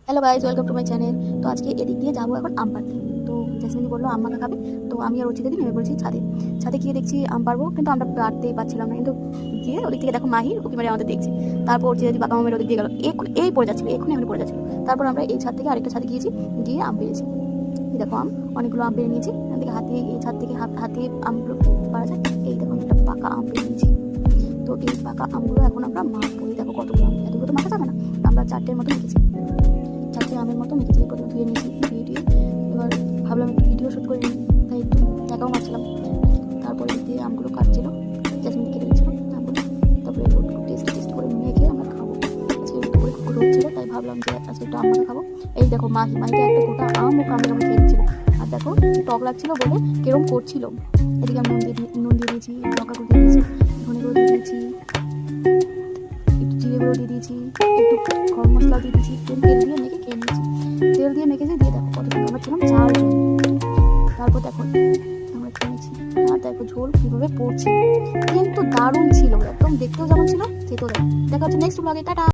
Hello guys, welcome to my channel. তো আজকে এদিক দিয়ে যাবো এখন আম পাড়তে। তো জেসমিনি বললো আম মাখা খাবে, তো আমি আর রচিতা দিন নেমে পড়েছি ছাদে। ছাদে গিয়ে দেখছি আম পারবো, কিন্তু আমরা পারতেই পারছিলাম না। কিন্তু গিয়ে ওদিক থেকে দেখো মাহি ওকে মেরে আমাদের দেখছি। তারপর রচিতা দি বাবা মামের ওদিক দিয়ে গেলো, এই পড়ে যাচ্ছিলো, এক্ষুনি আমি পড়ে যাচ্ছিলো। তারপর আমরা এই ছাদ থেকে আরেকটা ছাদে গিয়েছি, গিয়ে আম পেয়েছি। এই দেখো অনেকগুলো আম পেয়ে নিয়েছি। এদিকে হাতে এই ছাদ থেকে হাতে আমগুলো পারা যায়। এই দেখো আমি একটা পাকা আম পেয়ে নিয়েছি। তো এই পাকা আমগুলো এখন আমরা মাখবো। এই দেখো কতগুলো আম, এতগুলো তো মাখা যাবে না, আমরা 4টের মতো মেখেছি। 4টে আমের মতো মেখেছি। প্রথমে ধুয়ে নিয়েছি, ধুয়ে এবার ভাবলাম একটু ভিডিও শ্যুট করে নিই, তাই একটু একাও মারছিলাম। তারপরে দিয়ে আমগুলো কাটছিল, জেসমিন কেটে দিচ্ছিল আমগুলো। তারপরে টেস্ট করে মেখে আমরা খাবো। আজকে একটু করে রোদ ছিল, তাই ভাবলাম যে আজকে একটু আম মাখা খাবো। এই দেখো মাহিকে একটা গোটা আম ও কামড়ে কামড়ে খেয়ে দিচ্ছিল। আর দেখো টক লাগছিল বলে কেরম করছিল। এদিকে আমি নুন দিয়ে দিয়েছি, লঙ্কা গুঁড়ো দিয়ে দিয়েছি, ধনে গুঁড়ো দিয়ে দিয়েছি, একটু জিরে গুঁড়ো দিয়ে দিয়েছি, একটু গরম মশলাও দিয়ে দিয়েছি। তেল দিয়ে মেখে খেয়ে নিয়েছি। তেল দিয়ে মেখেছি, দিয়ে দেখো কতক্ষণ আমরা ছিলাম 4 জন। তারপর দেখো আমরা খেয়েছি। আর দেখো ঝোল কীভাবে পড়ছে, কিন্তু দারুণ ছিল, একদম দেখতেও যেমন ছিল খেতেও। দেখা হচ্ছে নেক্সট ব্লগে, টাটা।